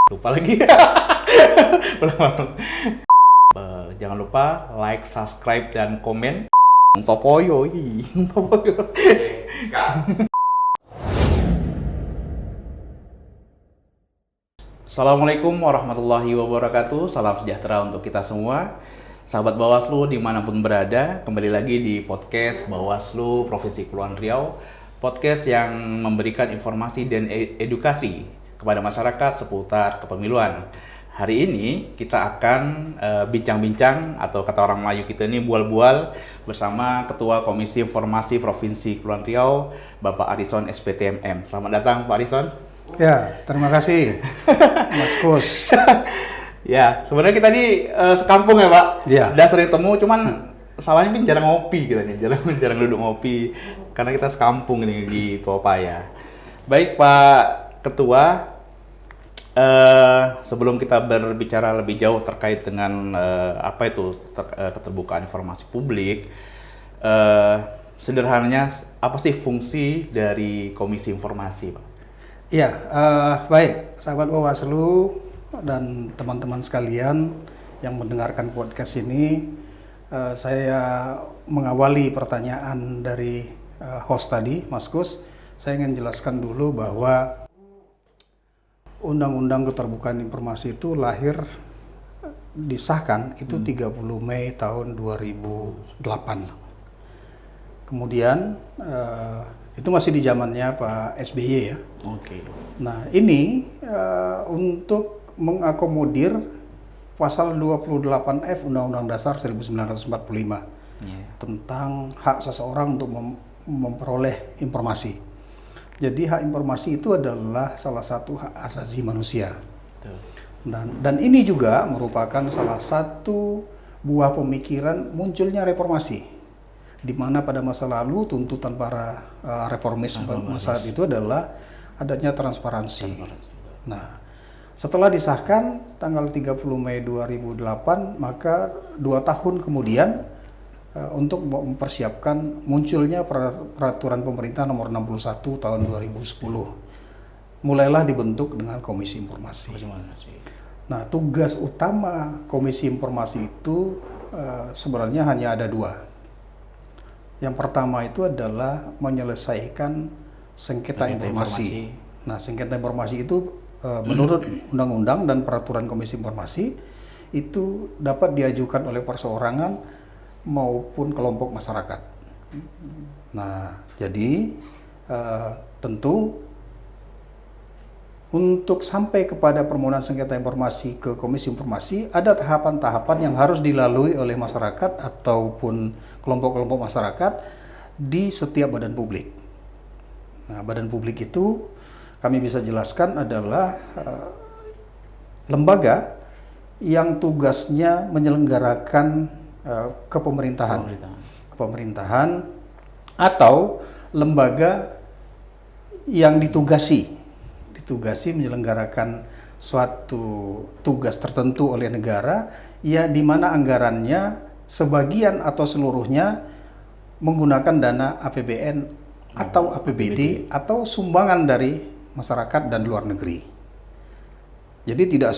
Lupa lagi. Jangan lupa like, subscribe, dan komen. Topoyo, Topoyo. Assalamualaikum warahmatullahi wabarakatuh. Salam sejahtera untuk kita semua. Sahabat Bawaslu dimanapun berada, kembali lagi di podcast Bawaslu Provinsi Kepulauan Riau. Podcast yang memberikan informasi dan edukasi kepada masyarakat seputar kepemiluan. Hari ini kita akan bincang-bincang, atau kata orang Melayu kita ini bual-bual, bersama Ketua Komisi Informasi Provinsi Kepulauan Riau, Bapak Arison SPTMM. Selamat datang Pak Arison. Ya, terima kasih Mas Kus. Ya, sebenarnya kita ini sekampung ya Pak. Ya. Udah sering temu, cuman salahnya kan jarang ngopi kita nih, jarang duduk ngopi, karena kita sekampung ini di Tuopaya. Baik Pak Ketua, sebelum kita berbicara lebih jauh terkait dengan keterbukaan informasi publik, sederhananya apa sih fungsi dari Komisi Informasi, Pak? Iya, baik, sahabat Bawaslu dan teman-teman sekalian yang mendengarkan podcast ini, saya mengawali pertanyaan dari host tadi, Mas Kus. Saya ingin jelaskan dulu bahwa Undang-Undang Keterbukaan Informasi itu lahir, disahkan itu 30 Mei tahun 2008. Kemudian itu masih di zamannya Pak SBY ya. Oke. Nah ini untuk mengakomodir pasal 28F Undang-Undang Dasar 1945 tentang hak seseorang untuk memperoleh informasi. Jadi hak informasi itu adalah salah satu hak asasi manusia. Dan ini juga merupakan salah satu buah pemikiran munculnya reformasi, di mana pada masa lalu tuntutan para reformis saat itu adalah adanya transparansi. Nah, setelah disahkan tanggal 30 Mei 2008, maka 2 tahun kemudian untuk mempersiapkan munculnya peraturan pemerintah nomor 61 tahun 2010. Mulailah dibentuk dengan Komisi Informasi. Nah, tugas utama Komisi Informasi itu sebenarnya hanya ada 2. Yang pertama itu adalah menyelesaikan sengketa informasi. Nah, sengketa informasi itu menurut undang-undang dan peraturan Komisi Informasi itu dapat diajukan oleh perseorangan maupun kelompok masyarakat. Nah, jadi tentu untuk sampai kepada permohonan sengketa informasi ke Komisi Informasi, ada tahapan-tahapan yang harus dilalui oleh masyarakat ataupun kelompok-kelompok masyarakat di setiap badan publik. Nah, badan publik itu kami bisa jelaskan adalah lembaga yang tugasnya menyelenggarakan kepemerintahan atau lembaga yang ditugasi menyelenggarakan suatu tugas tertentu oleh negara, ya di mana anggarannya sebagian atau seluruhnya menggunakan dana APBN atau APBD atau sumbangan dari masyarakat dan luar negeri. Jadi tidak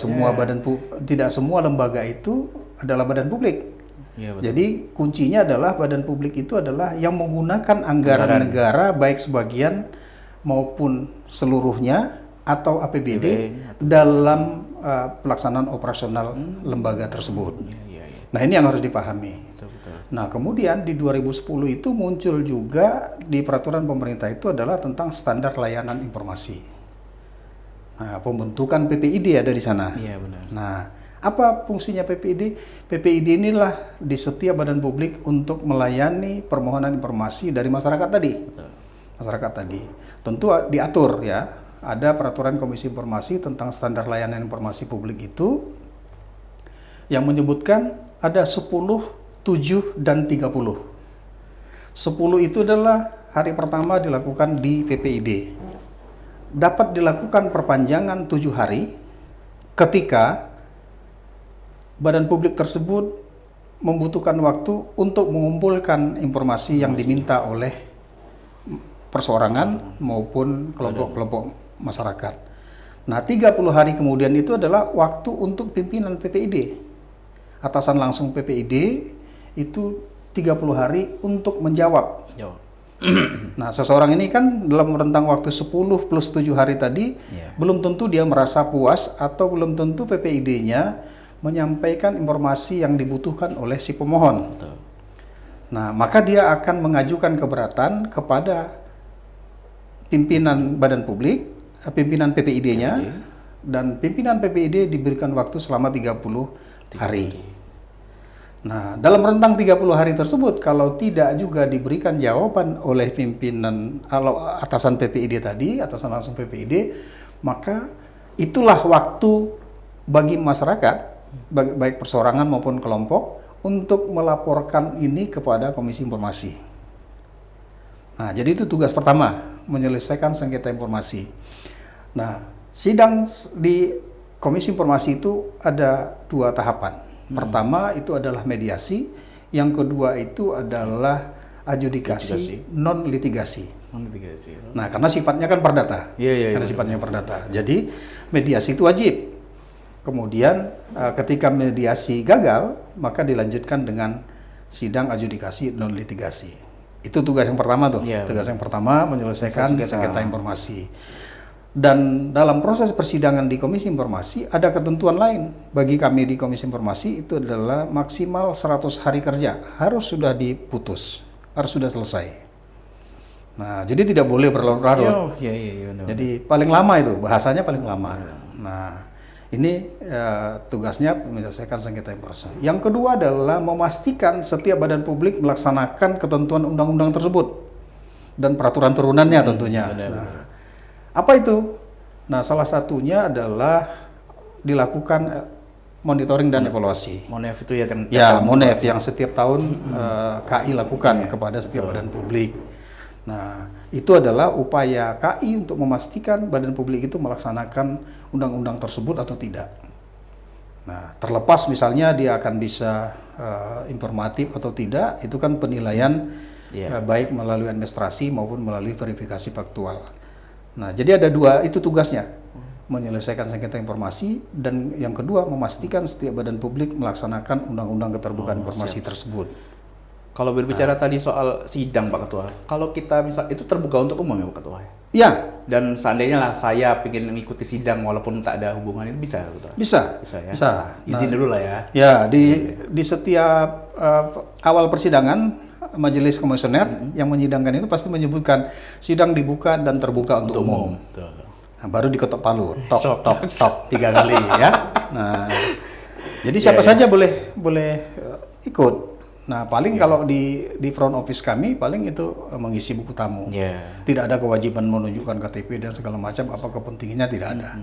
semua lembaga itu adalah badan publik. Jadi kuncinya adalah badan publik itu adalah yang menggunakan anggaran negara baik sebagian maupun seluruhnya atau APBD dalam pelaksanaan operasional lembaga tersebut. Nah, ini yang harus dipahami. Nah, kemudian di 2010 itu muncul juga di peraturan pemerintah itu adalah tentang standar layanan informasi. Nah, pembentukan PPID ada di sana. Iya, benar. Nah, apa fungsinya PPID? PPID inilah di setiap badan publik untuk melayani permohonan informasi dari masyarakat tadi. Masyarakat tadi. Tentu diatur ya. Ada peraturan Komisi Informasi tentang standar layanan informasi publik itu yang menyebutkan ada 10, 7, dan 30. 10 itu adalah hari pertama dilakukan di PPID. Dapat dilakukan perpanjangan 7 hari ketika badan publik tersebut membutuhkan waktu untuk mengumpulkan informasi yang diminta oleh perseorangan maupun kelompok-kelompok masyarakat. Nah, 30 hari kemudian itu adalah waktu untuk pimpinan PPID. Atasan langsung PPID itu 30 hari untuk menjawab. Yo. Nah, seseorang ini kan dalam rentang waktu 10 plus 7 hari tadi, belum tentu dia merasa puas atau belum tentu PPID-nya menyampaikan informasi yang dibutuhkan oleh si pemohon. Betul. Nah, maka dia akan mengajukan keberatan kepada pimpinan badan publik, pimpinan PPID-nya, dan pimpinan PPID diberikan waktu selama 30 hari. Nah, dalam rentang 30 hari tersebut, kalau tidak juga diberikan jawaban oleh pimpinan atasan PPID tadi, atasan langsung PPID, maka itulah waktu bagi masyarakat, baik perseorangan maupun kelompok, untuk melaporkan ini kepada Komisi Informasi. Nah, jadi itu tugas pertama, menyelesaikan sengketa informasi. Nah, sidang di Komisi Informasi itu ada 2 tahapan. Pertama itu adalah mediasi, yang kedua itu adalah adjudikasi non litigasi. Nah, karena sifatnya kan perdata. Karena sifatnya perdata. Jadi mediasi itu wajib. Kemudian ketika mediasi gagal, maka dilanjutkan dengan sidang adjudikasi non litigasi. Itu tugas yang pertama tuh. Tugas yang pertama menyelesaikan sengketa informasi. Dan dalam proses persidangan di Komisi Informasi ada ketentuan lain bagi kami di Komisi Informasi, itu adalah maksimal 100 hari kerja harus sudah diputus, harus sudah selesai. Nah, jadi tidak boleh berlarut-larut. Jadi paling lama itu, bahasanya paling lama. Nah, ini tugasnya menyelesaikan sengketa informasi. Yang kedua adalah memastikan setiap badan publik melaksanakan ketentuan undang-undang tersebut dan peraturan turunannya tentunya. Nah, apa itu? Nah, salah satunya adalah dilakukan monitoring dan evaluasi. Monef itu ya yang Monef yang setiap tahun KI lakukan kepada setiap badan publik. Nah, itu adalah upaya KI untuk memastikan badan publik itu melaksanakan undang-undang tersebut atau tidak. Nah, terlepas misalnya dia akan bisa informatif atau tidak, itu kan penilaian baik melalui administrasi maupun melalui verifikasi faktual. Nah, jadi ada 2, itu tugasnya, menyelesaikan sengketa informasi, dan yang kedua memastikan setiap badan publik melaksanakan undang-undang keterbukaan informasi tersebut. Kalau berbicara tadi soal sidang Pak Ketua, kalau kita misal itu terbuka untuk umum ya Pak Ketua? Ya. Dan seandainya lah saya ingin mengikuti sidang walaupun tak ada hubungan, itu bisa Pak Ketua? Bisa. Ya? Bisa. Izin dulu lah ya. Ya, di setiap awal persidangan majelis komisioner yang menyidangkan itu pasti menyebutkan sidang dibuka dan terbuka untuk umum. Nah, baru diketok palu, tok 3 kali ya. Nah, jadi siapa saja boleh ikut. Nah, paling kalau di front office kami paling itu mengisi buku tamu. Tidak ada kewajiban menunjukkan KTP dan segala macam, apa kepentingannya tidak ada.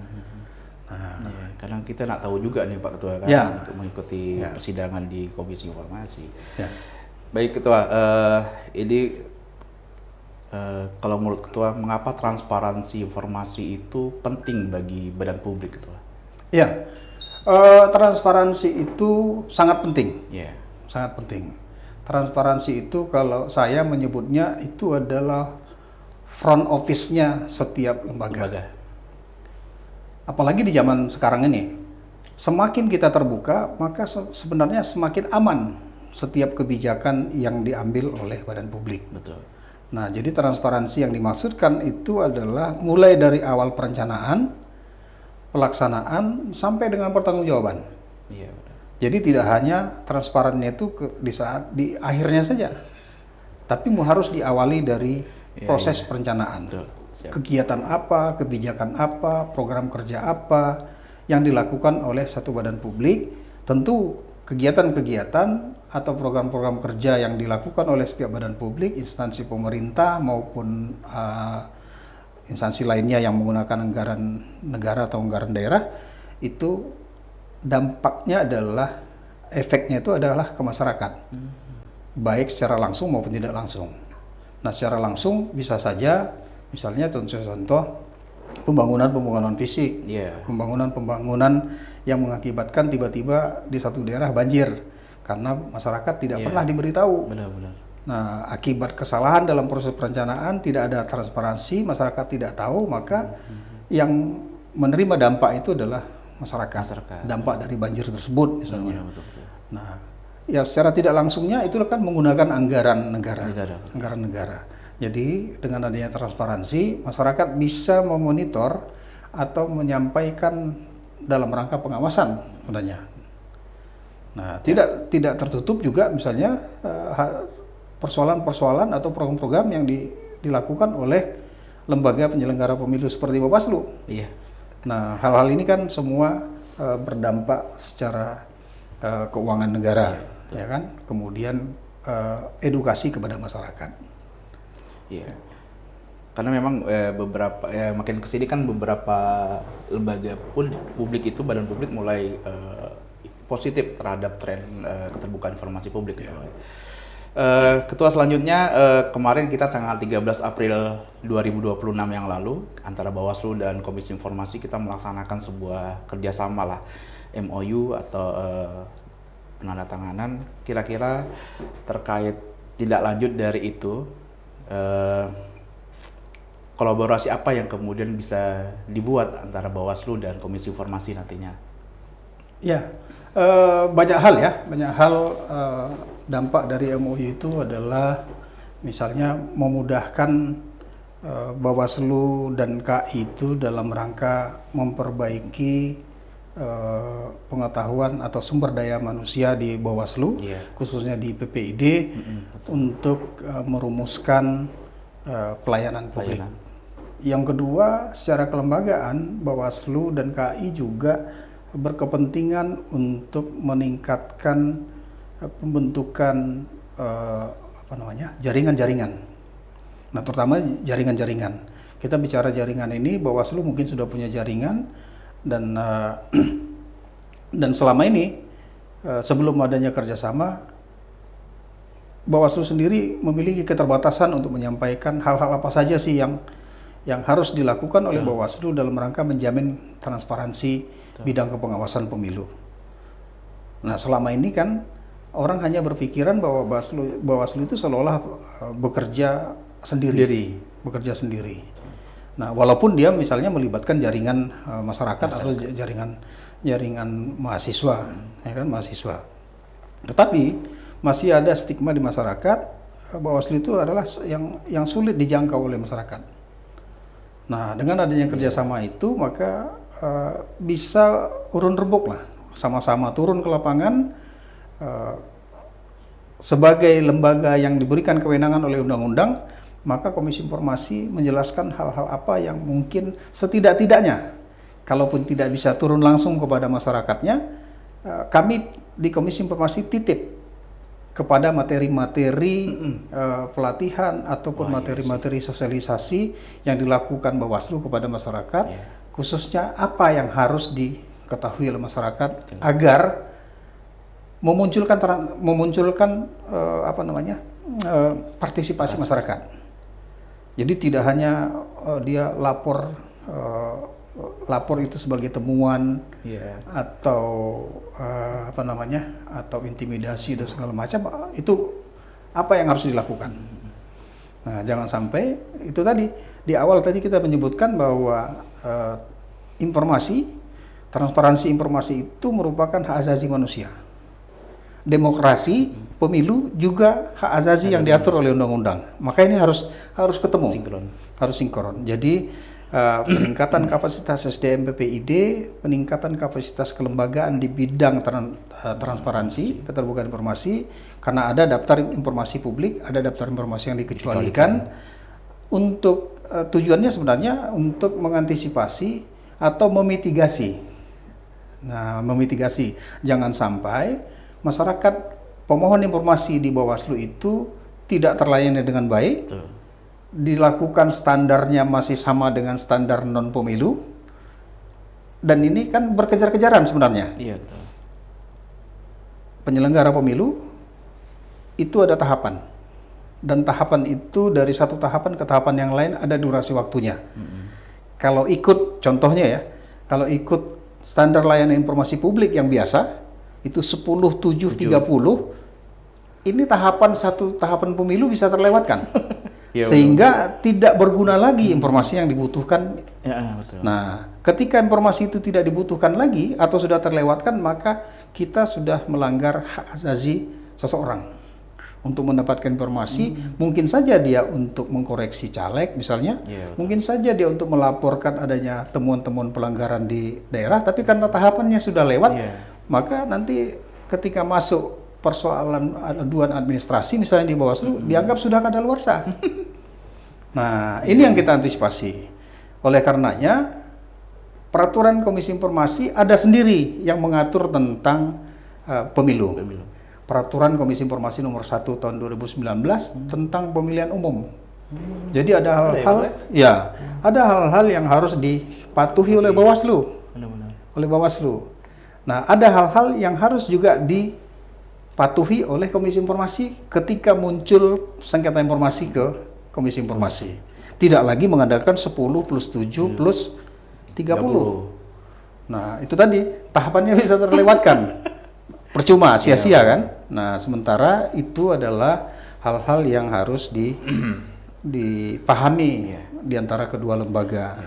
Karena kita nak tahu juga nih Pak Ketua kan untuk mengikuti persidangan di Komisi Informasi. Baik Ketua, ini kalau menurut Ketua, mengapa transparansi informasi itu penting bagi badan publik Ketua? Ya, transparansi itu sangat penting. Sangat penting. Transparansi itu kalau saya menyebutnya itu adalah front office-nya setiap lembaga. Apalagi di zaman sekarang ini, semakin kita terbuka, maka sebenarnya semakin aman setiap kebijakan yang diambil oleh badan publik. Betul. Nah, jadi transparansi yang dimaksudkan itu adalah mulai dari awal perencanaan, pelaksanaan, sampai dengan pertanggungjawaban. Jadi tidak hanya transparannya itu di akhirnya saja, tapi harus diawali dari proses perencanaan. Kegiatan apa, kebijakan apa, program kerja apa yang dilakukan oleh satu badan publik. Tentu kegiatan-kegiatan atau program-program kerja yang dilakukan oleh setiap badan publik, instansi pemerintah maupun instansi lainnya yang menggunakan anggaran negara atau anggaran daerah, itu dampaknya adalah, efeknya itu adalah ke masyarakat, baik secara langsung maupun tidak langsung. Nah, secara langsung bisa saja, misalnya contoh pembangunan fisik, pembangunan yang mengakibatkan tiba-tiba di satu daerah banjir karena masyarakat tidak pernah diberitahu. Nah, akibat kesalahan dalam proses perencanaan, tidak ada transparansi, masyarakat tidak tahu, maka yang menerima dampak itu adalah masyarakat. Masyarakat. Dampak dari banjir tersebut misalnya. Betul, betul. Nah, ya secara tidak langsungnya itu kan menggunakan anggaran negara. Anggaran negara. Jadi dengan adanya transparansi, masyarakat bisa memonitor atau menyampaikan dalam rangka pengawasan sebenarnya. Nah, tidak tertutup juga misalnya persoalan-persoalan atau program-program yang dilakukan oleh lembaga penyelenggara pemilu seperti Bawaslu. Iya. Nah, hal-hal ini kan semua berdampak secara keuangan negara, ya kan? Kemudian edukasi kepada masyarakat. Iya. Karena memang beberapa makin kesini kan beberapa lembaga publik itu badan publik mulai positif terhadap tren keterbukaan informasi publik. Ya. Ketua selanjutnya kemarin kita tanggal 13 April 2026 yang lalu antara Bawaslu dan Komisi Informasi kita melaksanakan sebuah kerjasama lah MOU atau penandatanganan. Kira-kira terkait tindak lanjut dari itu kolaborasi apa yang kemudian bisa dibuat antara Bawaslu dan Komisi Informasi nantinya? Ya, banyak hal dampak dari MOU itu adalah misalnya memudahkan Bawaslu dan KI itu dalam rangka memperbaiki pengetahuan atau sumber daya manusia di Bawaslu, khususnya di PPID, untuk merumuskan pelayanan publik. Yang kedua, secara kelembagaan Bawaslu dan KI juga berkepentingan untuk meningkatkan pembentukan jaringan-jaringan. Nah, terutama jaringan-jaringan. Kita bicara jaringan ini, Bawaslu mungkin sudah punya jaringan dan selama ini sebelum adanya kerjasama, Bawaslu sendiri memiliki keterbatasan untuk menyampaikan hal-hal apa saja sih yang harus dilakukan oleh Bawaslu dalam rangka menjamin transparansi bidang kepengawasan pemilu. Nah, selama ini kan orang hanya berpikiran bahwa Bawaslu itu seolah-olah bekerja sendiri. Nah, walaupun dia misalnya melibatkan jaringan masyarakat atau jaringan mahasiswa, ya kan, mahasiswa. Tetapi masih ada stigma di masyarakat Bawaslu itu adalah yang sulit dijangkau oleh masyarakat. Nah, dengan adanya kerjasama itu maka bisa urun rebuk lah, sama-sama turun ke lapangan sebagai lembaga yang diberikan kewenangan oleh undang-undang, maka Komisi Informasi menjelaskan hal-hal apa yang mungkin setidak-tidaknya, kalaupun tidak bisa turun langsung kepada masyarakatnya, kami di Komisi Informasi titip kepada materi-materi pelatihan ataupun materi-materi sosialisasi yang dilakukan Bawaslu kepada masyarakat, khususnya apa yang harus diketahui oleh masyarakat agar memunculkan partisipasi masyarakat. Jadi tidak hanya dia lapor itu sebagai temuan atau atau intimidasi dan segala macam, itu apa yang harus dilakukan. Nah, jangan sampai itu tadi di awal tadi kita menyebutkan bahwa transparansi informasi itu merupakan hak asasi manusia. Demokrasi, pemilu juga hak asasi yang diatur oleh undang-undang. Maka ini harus ketemu, harus sinkron. Jadi peningkatan kapasitas SDM PPID, peningkatan kapasitas kelembagaan di bidang transparansi, keterbukaan informasi, karena ada daftar informasi publik, ada daftar informasi yang dikecualikan. Untuk tujuannya sebenarnya untuk mengantisipasi atau memitigasi. Nah, memitigasi jangan sampai masyarakat pemohon informasi di Bawaslu itu tidak terlayani dengan baik. Dilakukan standarnya masih sama dengan standar non pemilu, dan ini kan berkejar-kejaran sebenarnya. Iya, betul. Penyelenggara pemilu itu ada tahapan, dan tahapan itu dari satu tahapan ke tahapan yang lain ada durasi waktunya. Kalau ikut, contohnya ya, kalau ikut standar layanan informasi publik yang biasa itu 10.7.30, ini tahapan pemilu bisa terlewatkan. Iya, sehingga tidak berguna lagi informasi yang dibutuhkan. Ya, betul. Nah, ketika informasi itu tidak dibutuhkan lagi atau sudah terlewatkan, maka kita sudah melanggar hak asasi seseorang untuk mendapatkan informasi. Mungkin saja dia untuk mengkoreksi caleg misalnya, Iya, betul. mungkin saja dia untuk melaporkan adanya temuan-temuan pelanggaran di daerah, tapi karena tahapannya sudah lewat, Iya. maka nanti ketika masuk persoalan aduan administrasi misalnya di Bawaslu, dianggap sudah kadaluarsa. Nah, ini yang kita antisipasi. Oleh karenanya, peraturan Komisi Informasi ada sendiri yang mengatur tentang pemilu. Peraturan Komisi Informasi nomor 1 tahun 2019 tentang pemilihan umum. Jadi ada hal-hal, ya, ada hal-hal yang harus dipatuhi oleh Bawaslu. Benar-benar. Oleh Bawaslu. Nah, ada hal-hal yang harus juga dipatuhi oleh Komisi Informasi ketika muncul sengketa informasi ke Komisi Informasi. Tidak lagi mengandalkan 10 plus 7 plus 30. Nah, itu tadi tahapannya bisa terlewatkan. Percuma, sia-sia kan? Nah, sementara itu adalah hal-hal yang harus dipahami di antara kedua lembaga.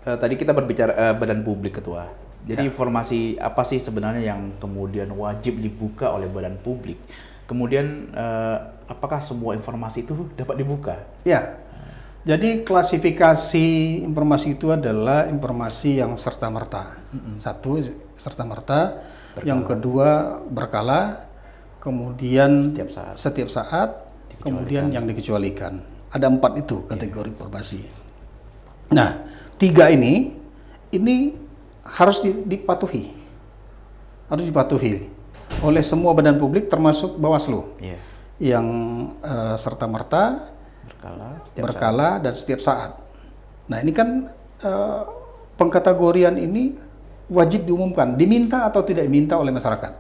Tadi kita berbicara badan publik, Ketua. Jadi informasi apa sih sebenarnya yang kemudian wajib dibuka oleh badan publik? Kemudian apakah semua informasi itu dapat dibuka? Ya, jadi klasifikasi informasi itu adalah informasi yang serta-merta. Satu, serta-merta. Yang kedua, berkala. Kemudian setiap saat. Kemudian yang dikecualikan. Ada 4 itu kategori informasi. Nah, 3 ini harus dipatuhi. Harus dipatuhi oleh semua badan publik termasuk Bawaslu. Yang serta-merta, berkala dan setiap saat. Nah, ini kan pengkategorian ini wajib diumumkan, diminta atau tidak diminta oleh masyarakat.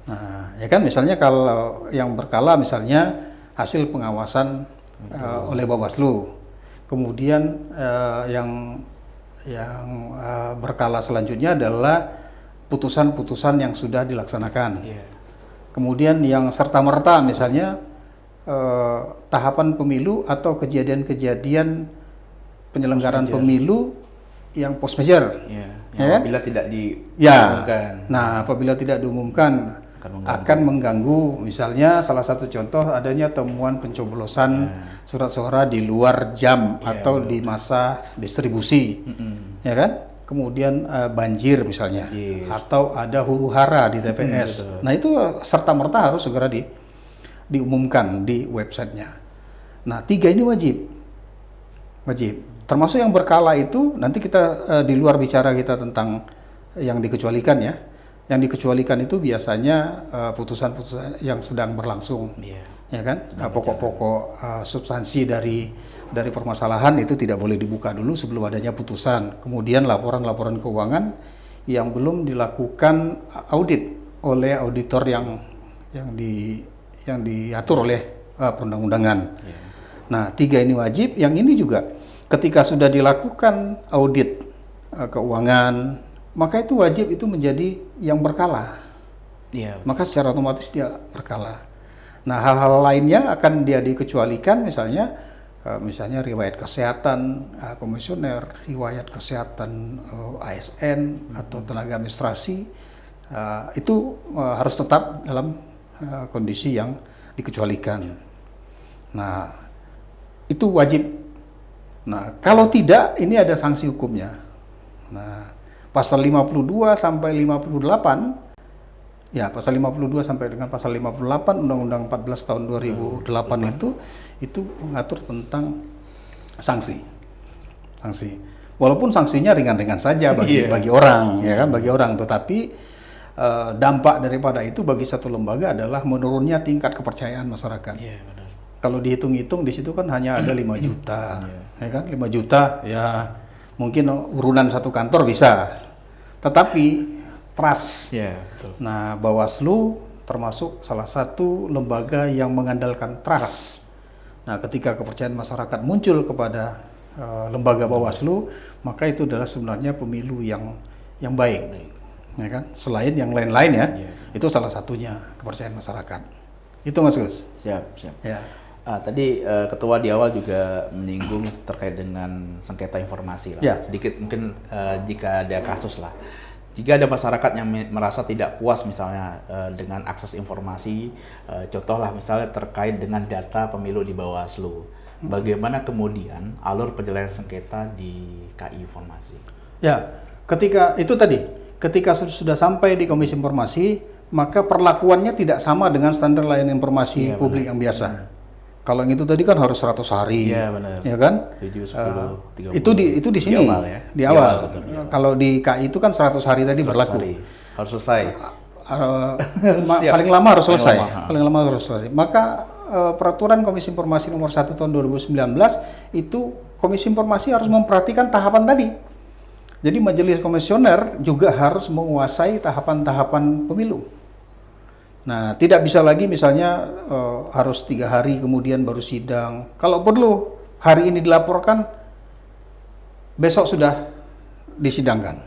Nah, ya kan, misalnya kalau yang berkala misalnya hasil pengawasan oleh Bawaslu. Kemudian yang berkala selanjutnya adalah putusan-putusan yang sudah dilaksanakan. Kemudian yang serta-merta misalnya tahapan pemilu atau kejadian-kejadian penyelenggaraan pemilu yang post major. Apabila tidak diumumkan. Nah, apabila tidak diumumkan akan mengganggu. Misalnya salah satu contoh adanya temuan pencoblosan surat suara di luar jam atau di masa distribusi, ya kan? Kemudian banjir misalnya, atau ada huru-hara di TPS. Nah, itu serta-merta harus segera diumumkan di websitenya. Nah, 3 ini wajib. Termasuk yang berkala itu nanti kita di luar bicara kita tentang yang dikecualikan ya. Yang dikecualikan itu biasanya putusan-putusan yang sedang berlangsung, ya kan? Pokok-pokok substansi dari permasalahan itu tidak boleh dibuka dulu sebelum adanya putusan. Kemudian laporan-laporan keuangan yang belum dilakukan audit oleh auditor yang diatur oleh perundang-undangan. Nah, 3 ini wajib. Yang ini juga ketika sudah dilakukan audit keuangan, maka itu wajib itu menjadi yang berkala. Maka secara otomatis dia berkala. Nah, hal-hal lainnya akan dia dikecualikan, misalnya riwayat kesehatan komisioner, riwayat kesehatan ASN atau tenaga administrasi, itu harus tetap dalam kondisi yang dikecualikan. Nah, itu wajib. Nah, kalau tidak, ini ada sanksi hukumnya. Nah, pasal 52 sampai 58, ya pasal 52 sampai dengan pasal 58 Undang-Undang 14 tahun 2008 itu mengatur tentang sanksi. Walaupun sanksinya ringan-ringan saja bagi orang, ya kan, bagi orang, tetapi dampak daripada itu bagi satu lembaga adalah menurunnya tingkat kepercayaan masyarakat. Kalau dihitung-hitung di situ kan hanya ada 5 juta, ya kan, 5 juta ya. Mungkin urunan satu kantor bisa, tetapi trust. Nah, Bawaslu termasuk salah satu lembaga yang mengandalkan trust. Nah, ketika kepercayaan masyarakat muncul kepada lembaga Bawaslu, maka itu adalah sebenarnya pemilu yang baik, ya kan? Selain yang lain-lain ya, itu salah satunya kepercayaan masyarakat. Itu Mas Gus. Siap. Ya. Tadi Ketua di awal juga menyinggung terkait dengan sengketa informasi lah. Ya. Sedikit mungkin jika ada kasus lah. Jika ada masyarakat yang merasa tidak puas misalnya dengan akses informasi, contoh lah misalnya terkait dengan data pemilu di Bawaslu. Bagaimana kemudian alur penyelesaian sengketa di KI Informasi? Ya, ketika sudah sampai di Komisi Informasi, maka perlakuannya tidak sama dengan standar layanan informasi publik yang biasa. Kalau yang itu tadi kan harus 100 hari, ya kan? 7, 10, 30. Itu di sini, di awal. Kalau di KI itu kan 100 hari tadi 100 berlaku. Hari. Harus selesai. Paling lama harus selesai. Paling lama harus selesai. Maka peraturan Komisi Informasi nomor 1 tahun 2019 itu Komisi Informasi harus memperhatikan tahapan tadi. Jadi majelis komisioner juga harus menguasai tahapan-tahapan pemilu. Nah, tidak bisa lagi misalnya harus 3 hari kemudian baru sidang. Kalau perlu hari ini dilaporkan, besok sudah disidangkan.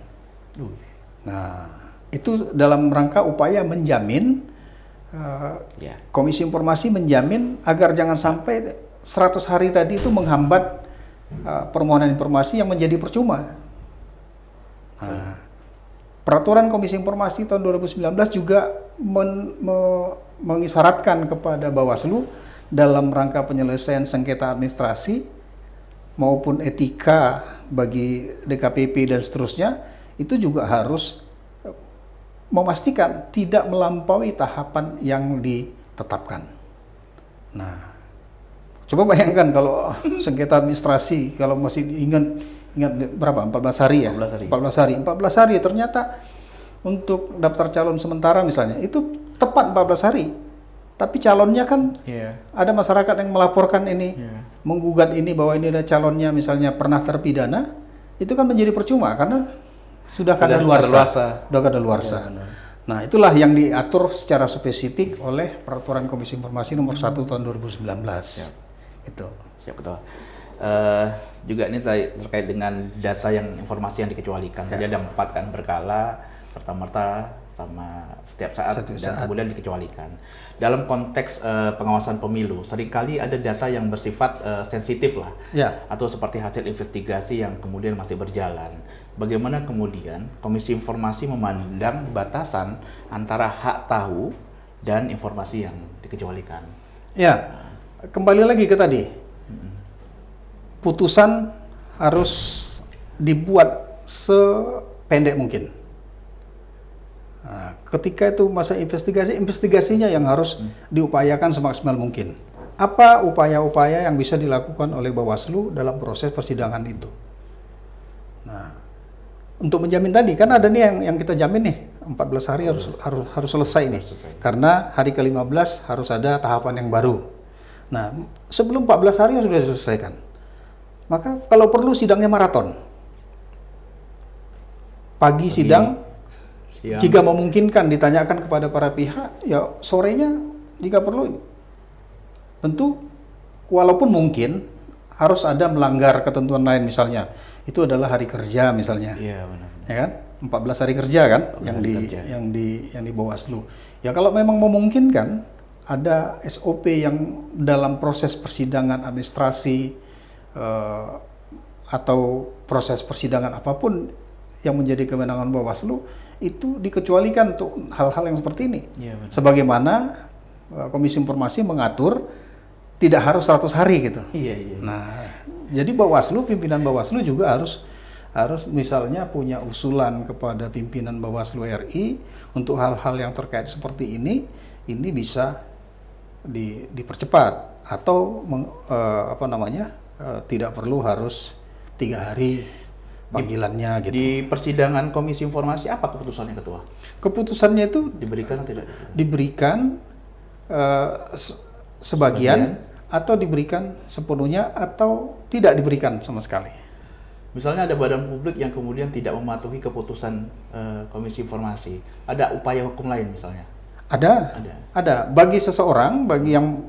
Nah, itu dalam rangka upaya menjamin Komisi Informasi menjamin agar jangan sampai 100 hari tadi itu menghambat permohonan informasi yang menjadi percuma. Nah, peraturan Komisi Informasi tahun 2019 juga mengisyaratkan kepada Bawaslu dalam rangka penyelesaian sengketa administrasi maupun etika bagi DKPP dan seterusnya, itu juga harus memastikan tidak melampaui tahapan yang ditetapkan. Nah, coba bayangkan kalau sengketa administrasi, kalau masih ingat berapa? 14 hari ya? 14 hari ternyata untuk daftar calon sementara misalnya, itu tepat 14 hari. Tapi calonnya kan ada masyarakat yang melaporkan ini, menggugat ini bahwa ini ada calonnya misalnya pernah terpidana, itu kan menjadi percuma karena sudah kadaluarsa. Nah, itulah yang diatur secara spesifik oleh peraturan Komisi Informasi nomor 1 tahun 2019. Itu. Siap, Ketua. Juga ini terkait dengan data informasi yang dikecualikan. Tadi ada 4 kan, berkala, serta-merta, sama setiap saat, kemudian dikecualikan. Dalam konteks pengawasan pemilu, seringkali ada data yang bersifat sensitif lah, atau seperti hasil investigasi yang kemudian masih berjalan. Bagaimana kemudian Komisi Informasi memandang batasan antara hak tahu dan informasi yang dikecualikan? Ya, kembali lagi ke tadi. Putusan harus dibuat sependek mungkin. Nah, ketika itu masa investigasinya yang harus diupayakan semaksimal mungkin. Apa upaya-upaya yang bisa dilakukan oleh Bawaslu dalam proses persidangan itu? Nah, untuk menjamin tadi kan ada nih yang kita jamin nih 14 hari harus selesai nih. Karena hari ke-15 harus ada tahapan yang baru. Nah, sebelum 14 hari sudah diselesaikan. Maka kalau perlu sidangnya maraton. Pagi sidang, jika memungkinkan ditanyakan kepada para pihak, ya sorenya jika perlu. Tentu walaupun mungkin harus ada melanggar ketentuan lain misalnya. Itu adalah hari kerja misalnya. Iya, benar. Ya kan? 14 hari kerja kan yang di Bawaslu. Ya kalau memang memungkinkan ada SOP yang dalam proses persidangan administrasi atau proses persidangan apapun yang menjadi kewenangan Bawaslu itu dikecualikan untuk hal-hal yang seperti ini. Ya, sebagaimana Komisi Informasi mengatur tidak harus 100 hari gitu. Iya. Nah, jadi pimpinan Bawaslu juga harus misalnya punya usulan kepada pimpinan Bawaslu RI untuk hal-hal yang terkait seperti ini bisa dipercepat atau tidak perlu harus 3 hari panggilannya gitu. Di persidangan Komisi Informasi apa keputusannya, Ketua? Keputusannya itu diberikan atau tidak? Diberikan sebagian atau diberikan sepenuhnya atau tidak diberikan sama sekali. Misalnya ada badan publik yang kemudian tidak mematuhi keputusan Komisi Informasi, ada upaya hukum lain misalnya? Ada. Bagi seseorang, bagi yang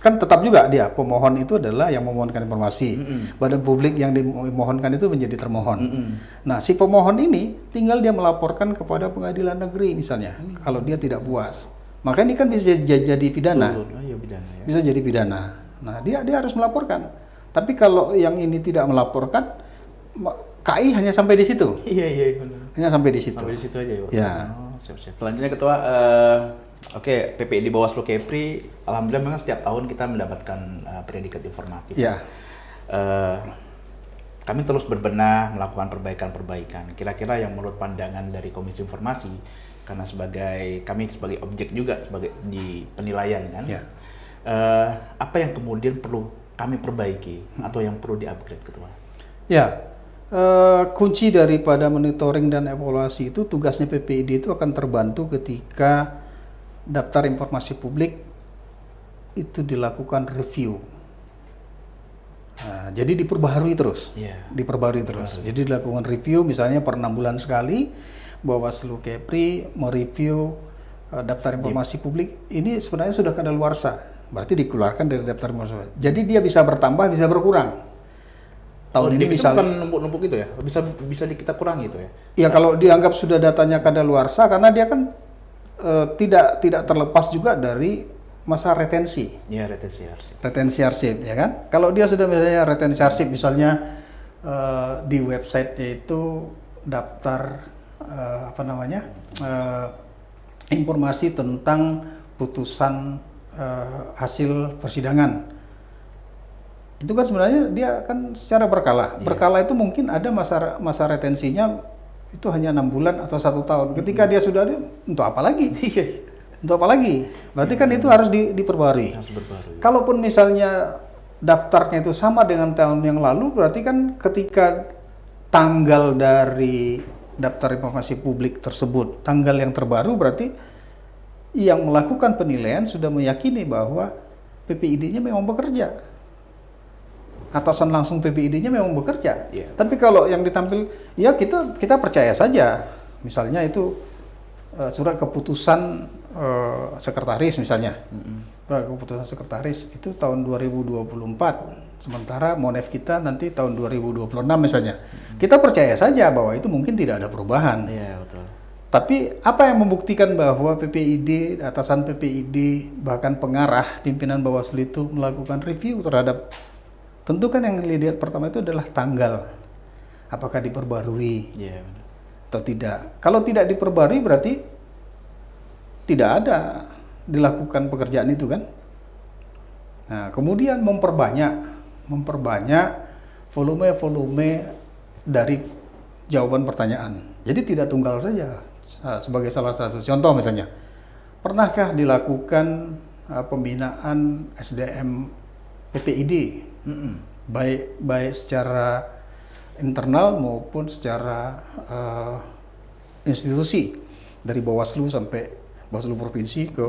kan tetap juga dia pemohon itu adalah yang memohonkan informasi. Badan publik yang dimohonkan itu menjadi termohon. Nah, si pemohon ini tinggal dia melaporkan kepada pengadilan negeri misalnya, kalau dia tidak puas. Maka ini kan bisa jadi pidana. Pidana, ya. Bisa jadi pidana. Nah, dia harus melaporkan. Tapi kalau yang ini tidak melaporkan, KI hanya sampai di situ. Iya benar. Hanya sampai di situ. Sampai di situ aja ya, Pak. Ya. Oh, siap. Selanjutnya Ketua, oke, PPID Bawaslu Kepri, alhamdulillah memang setiap tahun kita mendapatkan predikat informatif. Ya. Kami terus berbenah melakukan perbaikan-perbaikan. Kira-kira yang menurut pandangan dari Komisi Informasi, karena kami sebagai objek juga sebagai di penilaian kan, Ya. apa yang kemudian perlu kami perbaiki atau yang perlu di-upgrade, Ketua? Ya, kunci daripada monitoring dan evaluasi itu tugasnya PPID itu akan terbantu ketika daftar informasi publik itu dilakukan review. Nah, jadi diperbaharui terus, diperbaharui terus. Jadi dilakukan review, misalnya per 6 bulan sekali, Bawaslu Kepri mereview daftar informasi publik. Ini sebenarnya sudah kadaluarsa, berarti dikeluarkan dari daftar informasi. Jadi dia bisa bertambah, bisa berkurang. Tahun ini misalnya bukan numpuk-numpuk itu ya, bisa kita kurangi itu ya. Ya kalau dianggap sudah datanya kadaluarsa, karena dia kan tidak terlepas juga dari masa retensi. Ya, retensi arsip. Retensi arsip, ya kan? Kalau dia sudah misalnya retensi arsip, misalnya di website-nya itu daftar informasi tentang putusan hasil persidangan. Itu kan sebenarnya dia kan secara berkala. Berkala itu mungkin ada masa retensinya itu hanya 6 bulan atau 1 tahun. Ketika dia sudah ada, untuk apa lagi? Untuk apa lagi? Berarti kan itu harus diperbarui. Kalaupun misalnya daftarnya itu sama dengan tahun yang lalu, berarti kan ketika tanggal dari daftar informasi publik tersebut, tanggal yang terbaru, berarti yang melakukan penilaian sudah meyakini bahwa PPID-nya memang bekerja. Atasan langsung PPID-nya memang bekerja. Tapi kalau yang ditampil, ya kita percaya saja. Misalnya itu surat keputusan sekretaris misalnya. Surat keputusan sekretaris itu tahun 2024. Sementara Monef kita nanti tahun 2026 misalnya. Kita percaya saja bahwa itu mungkin tidak ada perubahan. Iya, betul. Tapi apa yang membuktikan bahwa PPID, atasan PPID, bahkan pengarah pimpinan Bawaslu itu melakukan review terhadap, tentu kan yang dilihat pertama itu adalah tanggal. Apakah diperbarui atau tidak. Kalau tidak diperbarui berarti tidak ada dilakukan pekerjaan itu kan. Nah, kemudian memperbanyak volume dari jawaban pertanyaan. Jadi tidak tunggal saja. Sebagai salah satu contoh misalnya, pernahkah dilakukan pembinaan SDM PPID, baik secara internal maupun secara institusi, dari Bawaslu sampai Bawaslu Provinsi ke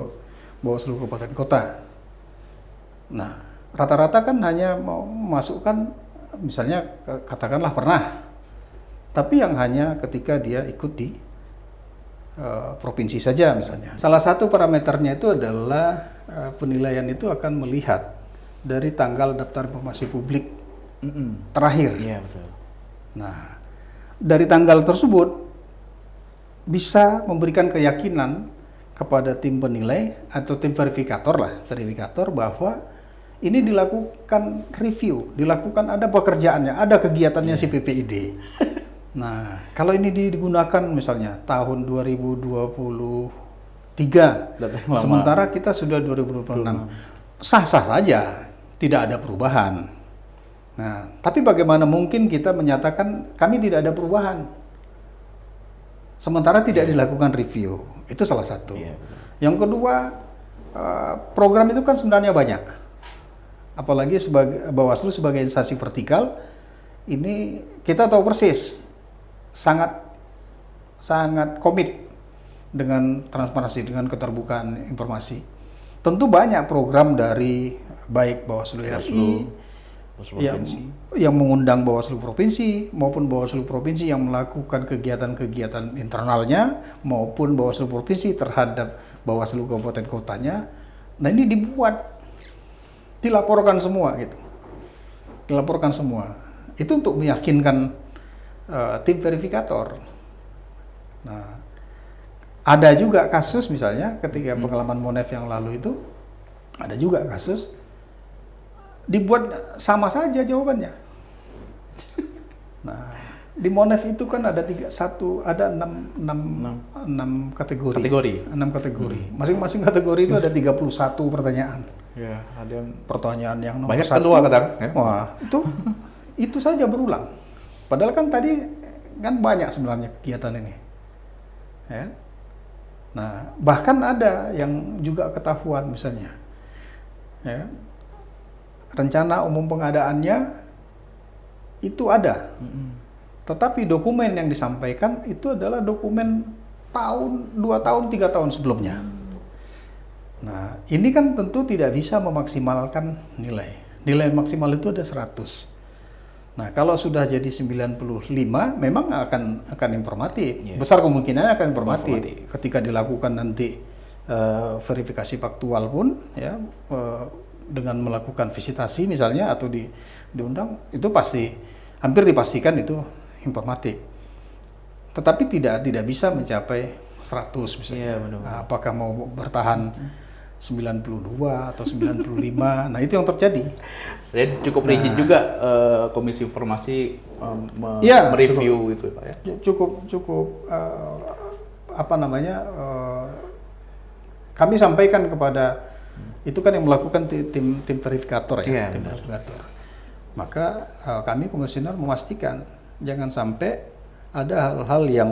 Bawaslu Kabupaten Kota. Nah, rata-rata kan hanya mau masukkan, misalnya katakanlah pernah, tapi yang hanya ketika dia ikut di provinsi saja misalnya. Salah satu parameternya itu adalah penilaian itu akan melihat dari tanggal daftar informasi publik terakhir. Iya, betul. Nah, dari tanggal tersebut bisa memberikan keyakinan kepada tim penilai atau tim verifikator bahwa ini dilakukan review, dilakukan ada pekerjaannya, ada kegiatannya si PPID. Nah, kalau ini digunakan misalnya tahun 2023, sementara kita sudah 2026, sah-sah saja, tidak ada perubahan. Nah, tapi bagaimana mungkin kita menyatakan kami tidak ada perubahan, sementara tidak dilakukan review? Itu salah satu. Yang kedua, program itu kan sebenarnya banyak. Apalagi sebagai Bawaslu sebagai instansi vertikal, ini kita tahu persis sangat komit dengan transparansi, dengan keterbukaan informasi. Tentu banyak program dari baik Bawaslu RI yang mengundang Bawaslu Provinsi maupun Bawaslu Provinsi yang melakukan kegiatan-kegiatan internalnya maupun Bawaslu Provinsi terhadap Bawaslu Kabupaten Kotanya. Nah, ini dilaporkan semua gitu. Dilaporkan semua. Itu untuk meyakinkan tim verifikator. Nah, ada juga kasus misalnya ketika pengalaman Monef yang lalu itu, ada juga kasus dibuat sama saja jawabannya. Nah, di Monef itu kan ada enam kategori. 6 kategori. Masing-masing kategori itu ada 31 pertanyaan. Ya, ada yang Pertanyaan yang nomor banyak 1. kedua kadang. Ya? Wah, itu saja berulang. Padahal kan tadi kan banyak sebenarnya kegiatan ini. Ya. Nah, bahkan ada yang juga ketahuan misalnya. Ya. Rencana umum pengadaannya itu ada. Tetapi dokumen yang disampaikan itu adalah dokumen tahun, 2 tahun, 3 tahun sebelumnya. Nah, ini kan tentu tidak bisa memaksimalkan nilai. Nilai maksimal itu ada 100. Nah, kalau sudah jadi 95, memang akan informatif. Yeah. Besar kemungkinan akan informatif. Ketika dilakukan nanti verifikasi faktual pun, ya, dengan melakukan visitasi misalnya atau diundang, itu pasti hampir dipastikan itu informatif. Tetapi tidak bisa mencapai 100 misalnya. Yeah, nah, apakah mau bertahan 92 atau 95? Nah, itu yang terjadi. Jadi cukup rigid juga Komisi Informasi mereview itu, Pak ya. Cukup kami sampaikan kepada itu kan yang melakukan tim verifikator ya, tim verifikator. Maka kami komisioner memastikan jangan sampai ada hal-hal yang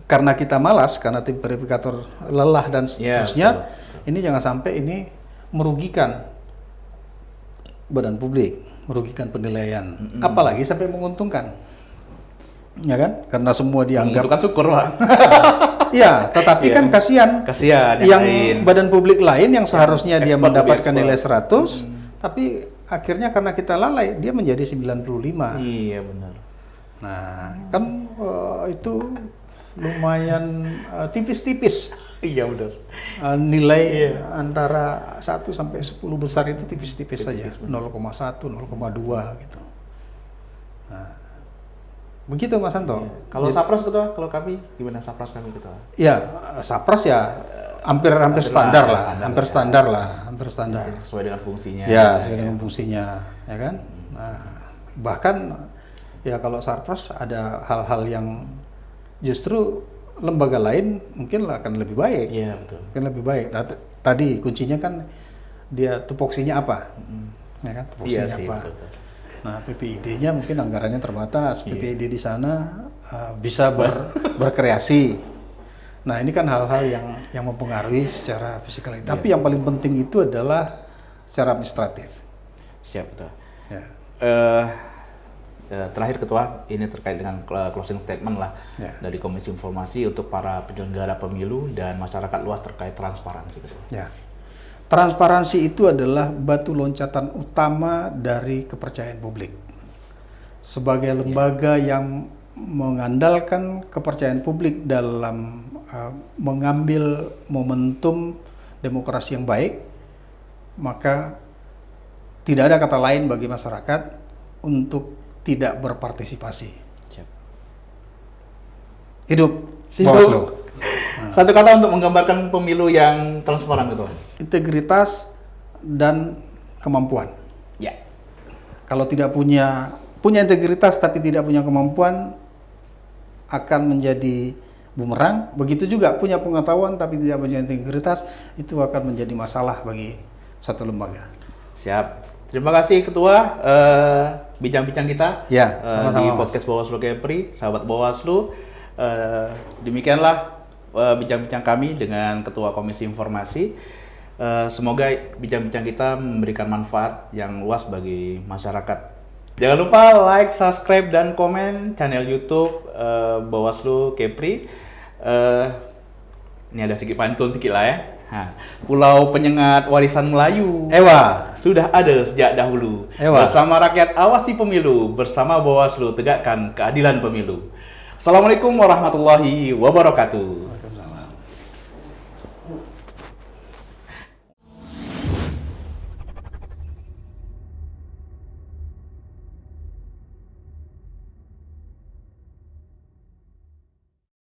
karena kita malas, karena tim verifikator lelah dan seterusnya, ini jangan sampai ini merugikan badan publik, merugikan penilaian, apalagi sampai menguntungkan, ya kan? Karena semua dianggap kan syukur lah. Iya, tetapi kan kasihan yang badan publik lain yang seharusnya dia mendapatkan nilai 100, tapi akhirnya karena kita lalai dia menjadi 95. Iya benar. Nah, kan itu lumayan tipis-tipis. Iya benar. Nilai antara 1 sampai 10 besar itu tipis-tipis saja, 0,1, 0,2 gitu. Nah, begitu Mas Santo. Kalau Sapras Ketua, kalau kami gimana Sapras kami Ketua? Ya, Sapras ya hampir standar lah, hampir standar. Sesuai dengan fungsinya. Ya, sesuai dengan fungsinya, ya kan? Nah, bahkan ya kalau Sapras ada hal-hal yang justru lembaga lain mungkin akan lebih baik. Iya, betul. Mungkin lebih baik. Tadi kuncinya kan dia tupoksinya apa? Ya kan? Tupoksinya apa? Betul. Nah, PPID-nya mungkin anggarannya terbatas. PPID di sana bisa berkreasi. Nah, ini kan hal-hal yang mempengaruhi secara fisikal. Tapi yang paling penting itu adalah secara administratif. Siap, betul. Ya. Terakhir Ketua, ini terkait dengan closing statement lah dari Komisi Informasi untuk para penyelenggara pemilu dan masyarakat luas terkait transparansi, Ketua. Ya, transparansi itu adalah batu loncatan utama dari kepercayaan publik. Sebagai lembaga yang mengandalkan kepercayaan publik dalam mengambil momentum demokrasi yang baik, maka tidak ada kata lain bagi masyarakat untuk tidak berpartisipasi. Siap. Hidup Bawaslu. Satu kata untuk menggambarkan pemilu yang transparan, Ketua. Integritas dan kemampuan. Ya. Kalau tidak punya integritas tapi tidak punya kemampuan, akan menjadi bumerang. Begitu juga punya pengetahuan tapi tidak punya integritas, itu akan menjadi masalah bagi satu lembaga. Siap. Terima kasih Ketua bincang-bincang kita sama-sama, di podcast Bawaslu Kepri, sahabat Bawaslu. Demikianlah bincang-bincang kami dengan Ketua Komisi Informasi. Semoga bincang-bincang kita memberikan manfaat yang luas bagi masyarakat. Jangan lupa like, subscribe, dan komen channel YouTube Bawaslu Kepri. Ini ada sedikit pantun sedikit lah ya. Pulau penyengat warisan Melayu sudah ada sejak dahulu. Bersama rakyat awasi pemilu, bersama Bawaslu tegakkan keadilan pemilu. Assalamualaikum warahmatullahi wabarakatuh.